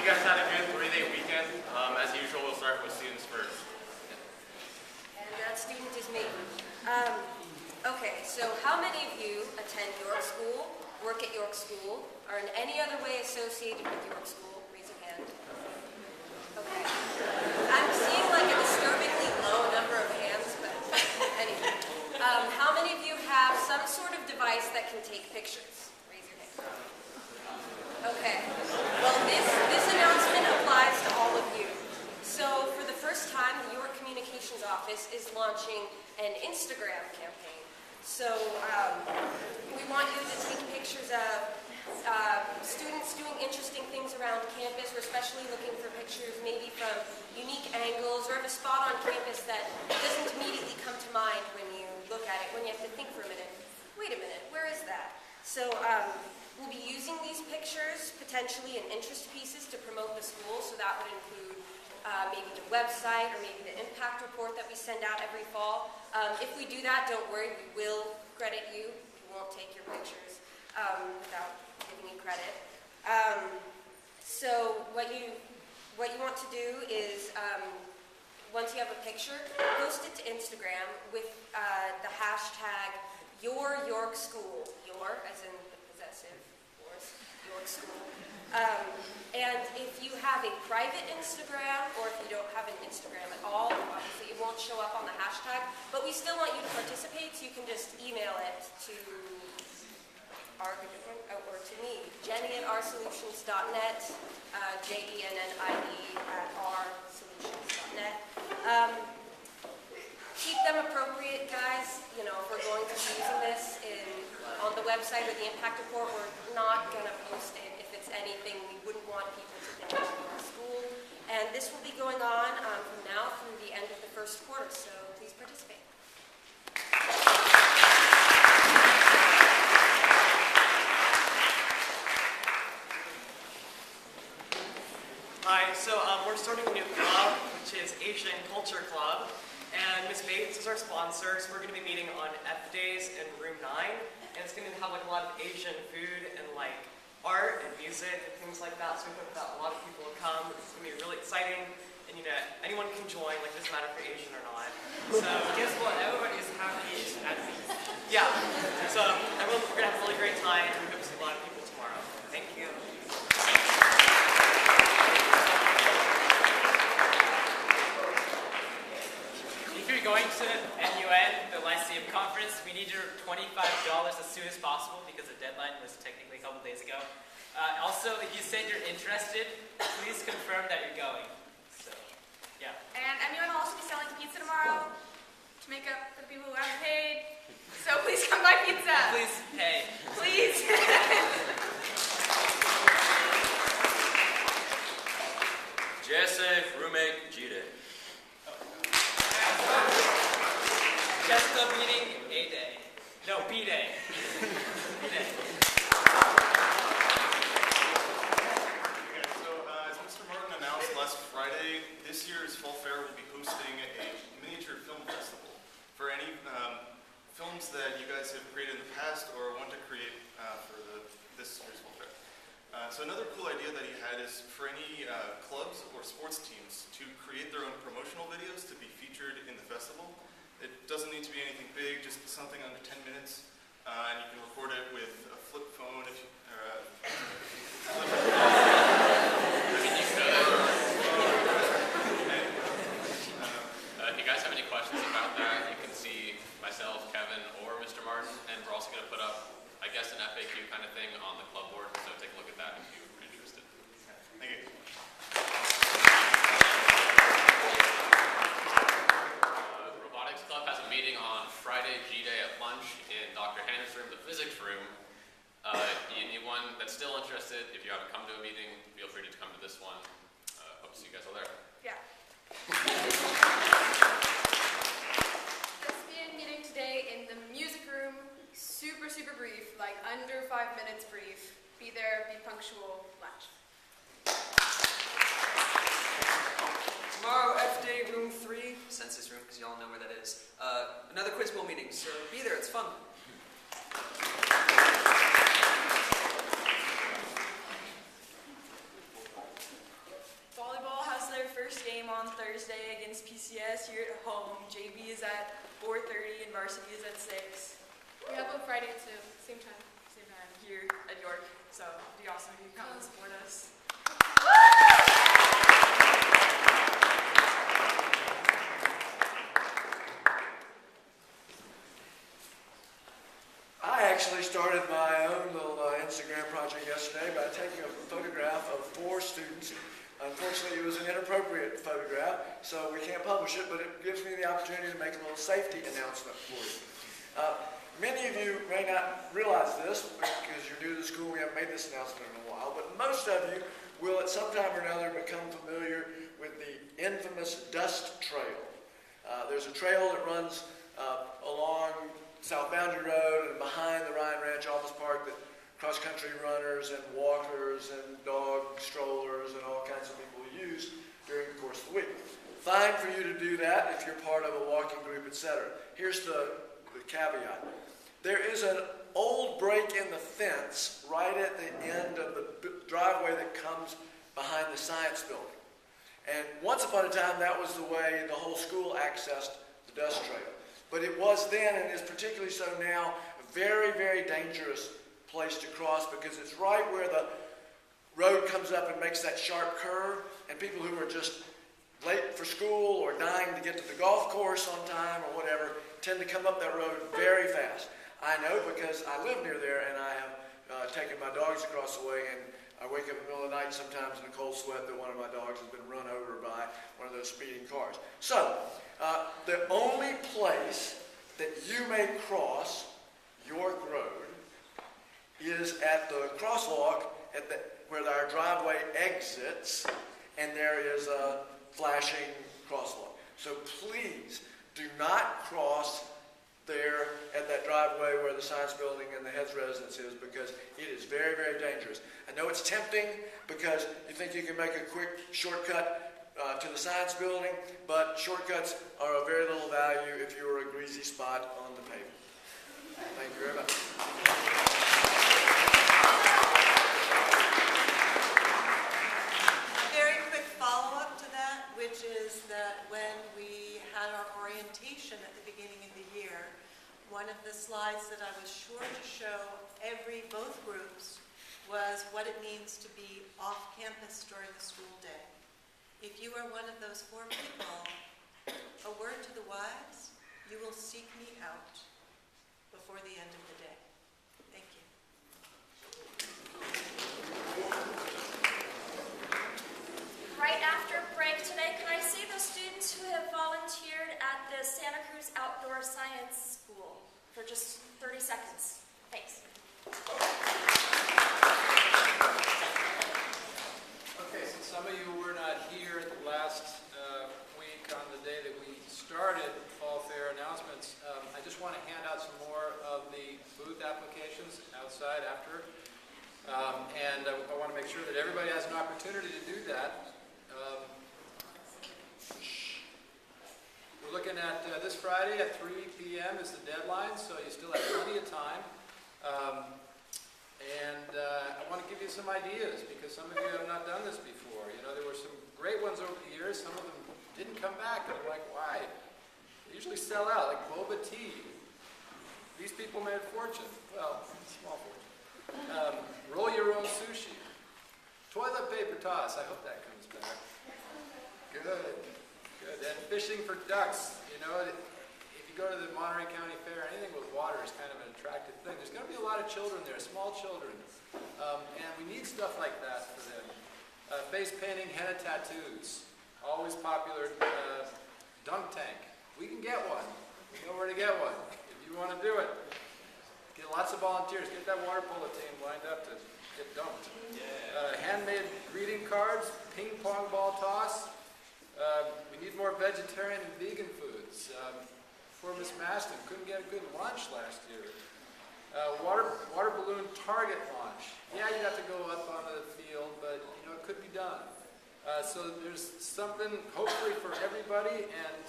you guys had a good 3-day weekend. As usual, we'll start with students first. And that student is me. Okay, so how many of you attend York School, work at York School, or in any other way associated with York School? Raise your hand. Okay. I'm seeing like a disturbingly low number of hands, but anyway. How many of you have some sort of device that can take pictures? Raise your hand. Okay. Well, this announcement applies to all of you. So for the first time, the York Communications Office is launching an Instagram campaign. So we want you to take pictures of students doing interesting things around campus. We're especially looking for pictures maybe from unique angles or of a spot on campus that doesn't immediately come to mind when you look at it, when you have to think for a minute. Wait a minute, where is that? So we'll be using these pictures potentially in interest pieces to promote the school. So that would include maybe the website or maybe the impact report that we send out every fall. If we do that, don't worry, we will credit you. We won't take your pictures without giving you credit. So what you want to do is, once you have a picture, post it to Instagram with the hashtag #YourYorkSchool. Your, as in the possessive, yours, York School. And if you have a private Instagram, or if you don't have an Instagram at all, obviously it won't show up on the hashtag, but we still want you to participate, so you can just email it to or to me, jenny@rsolutions.net, jennie@rsolutions.net. Keep them appropriate, guys. You know, if we're going to be using this on the website or the impact report, we're not going to post it if it's anything we wouldn't want people to think about our school. And this will be going on from now through the end of the first quarter, so please participate. Hi, so we're starting a new club, which is Asian Culture Club. And Ms. Bates is our sponsor, so we're going to be meeting on F days in room 9. And it's going to have like a lot of Asian food and like art and music and things like that. So we hope that a lot of people will come. It's going to be really exciting. And you know, anyone can join, like it doesn't matter if you're Asian or not. So guess what? Everybody is happy at least. yeah. So everyone, we're going to have a really great time. And we hope to see a lot of people tomorrow. Thank you. Going to NUN, the Lyceum conference, we need your $25 as soon as possible because the deadline was technically a couple days ago. Also, if you said you're interested, please confirm that you're going. So, yeah. And NUN will also be selling pizza tomorrow to make up for the people who haven't paid. So please come buy pizza. Please pay. Please. JSA roommate G-Day. Just the meeting A-Day. No, B-Day. B-Day. Okay, so as Mr. Martin announced last Friday, this year's Fall Fair will be hosting a miniature film festival for any films that you guys have created in the past or want to create for this year's Fall Fair. So another cool idea that he had is for any clubs or sports teams to create their own promotional videos to be featured in the festival. It doesn't need to be anything big, just something under 10 minutes, and you can record it with a flip phone if you, If you guys have any questions about that, you can see myself, Kevin, or Mr. Martin, and we're also going to put up, I guess, an FAQ kind of thing on the club board, so take a look at that if you're interested. Thank you. Robotics Club has a meeting on Friday, G-Day at lunch in Dr. Hannah's room, the physics room. Anyone that's still interested, if you haven't come to a meeting, feel free to come to this one. Hope to see you guys all there. Yeah. Thespian meeting today in the music room. Super, super brief, like under 5 minutes brief. Be there, be punctual, lunch. Tomorrow, F Day, room 3, census room, because you all know where that is. Another quiz bowl meeting, so be there, it's fun. on Thursday against PCS here at home. JV is at 4:30 and varsity is at 6. We have on Friday too, same time. Same time here at York. So it'd be awesome if you come and support us. I actually started my own little Instagram project yesterday by taking a photograph of 4 students. Unfortunately, it was an inappropriate photograph, so we can't publish it, but it gives me the opportunity to make a little safety announcement for you. Many of you may not realize this because you're new to the school. We haven't made this announcement in a while, but most of you will at some time or another become familiar with the infamous Dust Trail. There's a trail that runs along South Boundary Road and behind the Ryan Ranch Office Park that cross-country runners and walkers and dog strollers and all kinds of people use during the course of the week. Fine for you to do that if you're part of a walking group, etc. Here's the caveat. There is an old break in the fence right at the end of the driveway that comes behind the science building. And once upon a time, that was the way the whole school accessed the Dust Trail. But it was then, and is particularly so now, a very, very dangerous place to cross because it's right where the road comes up and makes that sharp curve, and people who are just late for school or dying to get to the golf course on time or whatever tend to come up that road very fast. I know because I live near there, and I have taken my dogs across the way, and I wake up in the middle of the night sometimes in a cold sweat that one of my dogs has been run over by one of those speeding cars. So, the only place that you may cross York Road is at the crosswalk where our driveway exits, and there is a flashing crosswalk. So please do not cross there at that driveway where the science building and the head's residence is, because it is very, very dangerous. I know it's tempting because you think you can make a quick shortcut to the science building, but shortcuts are of very little value if you are a greasy spot on the pavement. Thank you very much. Very quick follow-up to that, which is that when we had our orientation at the beginning of the year, one of the slides that I was sure to show both groups was what it means to be off campus during the school day. If you are one of those 4 people, a word to the wise, you will seek me out before the end of the day. Thank you. Right after break today, can I see the students who have volunteered at the Santa Cruz Outdoor Science School for just 30 seconds? Thanks. Okay, so some of you were not here the last week on the day that we started Fall Fair announcements. I just want to hand out some more of the booth applications outside after. And I want to make sure that everybody has an opportunity to do that. We're looking at this Friday at 3 p.m. is the deadline, so you still have plenty of time. I want to give you some ideas because some of you have not done this before. You know, there were some great ones over the years. Some of them didn't come back, and I'm like, why? They usually sell out, like boba tea. These people made a fortune. Well, small fortune. Roll your own sushi. Toilet paper toss. I hope that comes back. Good. Good. And fishing for ducks. You know, if you go to the Monterey County Fair, anything with water is kind of an attractive thing. There's going to be a lot of children there, small children. And we need stuff like that for them. Face painting, henna tattoos. Always popular. Dunk tank. We can get one. We know where to get one. If you want to do it. Get lots of volunteers. Get that water polo team lined up to get dunked. Yeah. Handmade greeting cards, ping pong ball toss. We need more vegetarian and vegan foods. Poor Miss Maston couldn't get a good lunch last year. Water balloon target launch. Yeah, you'd have to go up on the field, but you know it could be done. So there's something hopefully for everybody, and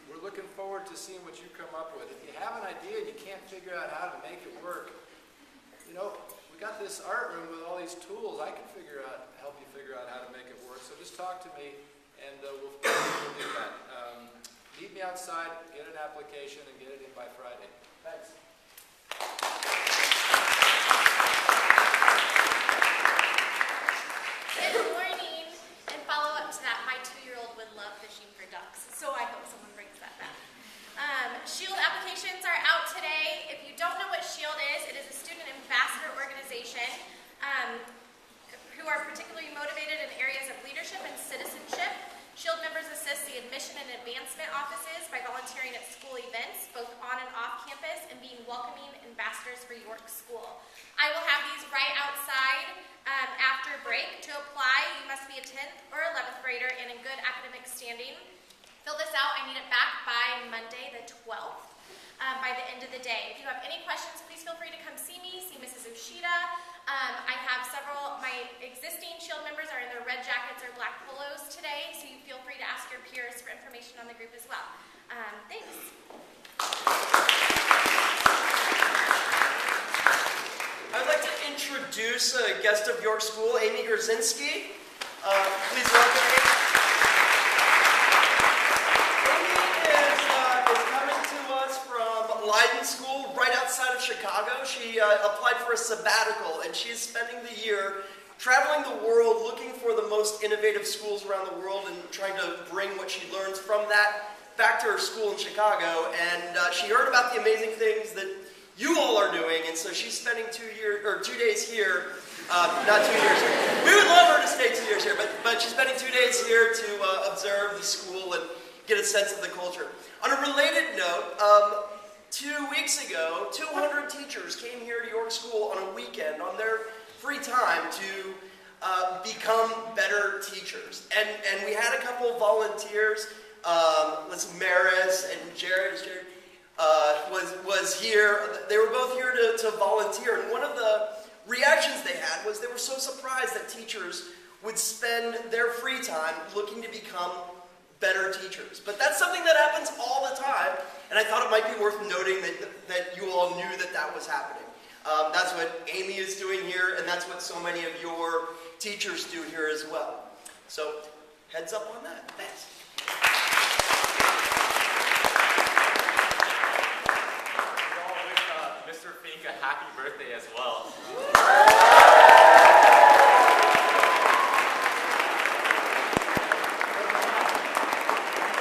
we're looking forward to seeing what you come up with. If you have an idea and you can't figure out how to make it work, you know, we got this art room with all these tools. I can help you figure out how to make it work. So just talk to me, and we'll Meet me outside, get an application, and get it in by Friday. Thanks. Good morning. And follow up to that, my 2-year-old would love fishing for ducks, so I hope someone brings that back. SHIELD applications are out today. If you don't know what SHIELD is, it is a student ambassador organization who are particularly motivated in areas of leadership and citizenship. SHIELD members assist the admission and advancement offices by volunteering at school events, both on and off campus, and being welcoming ambassadors for York School. I will have these right outside after break. To apply, you must be a 10th or 11th grader and in good academic standing. Fill this out. I need it back by Monday the 12th, by the end of the day. If you have any questions, please feel free to come see me, see Mrs. Ushida. I have several, my existing SHIELD members are in their red jackets or black polos today, so you feel free to ask your peers for information on the group as well. Thanks. I'd like to introduce a guest of York School, Amy Grzinski. Please welcome Amy. Leiden School, right outside of Chicago. She applied for a sabbatical, and she is spending the year traveling the world looking for the most innovative schools around the world and trying to bring what she learns from that back to her school in Chicago. And she heard about the amazing things that you all are doing, and so she's spending 2 days here. Not 2 years here. We would love her to stay 2 years here, but she's spending 2 days here to observe the school and get a sense of the culture. On a related note, 2 weeks ago, 200 teachers came here to York School on a weekend on their free time to become better teachers. And we had a couple of volunteers. Maris and Jared was here. They were both here to volunteer. And one of the reactions they had was they were so surprised that teachers would spend their free time looking to become better teachers. But that's something that happens all the time, and I thought it might be worth noting that you all knew that was happening. That's what Amy is doing here, and that's what so many of your teachers do here as well. So, heads up on that. Thanks. We all wish Mr. Fink a happy birthday as well.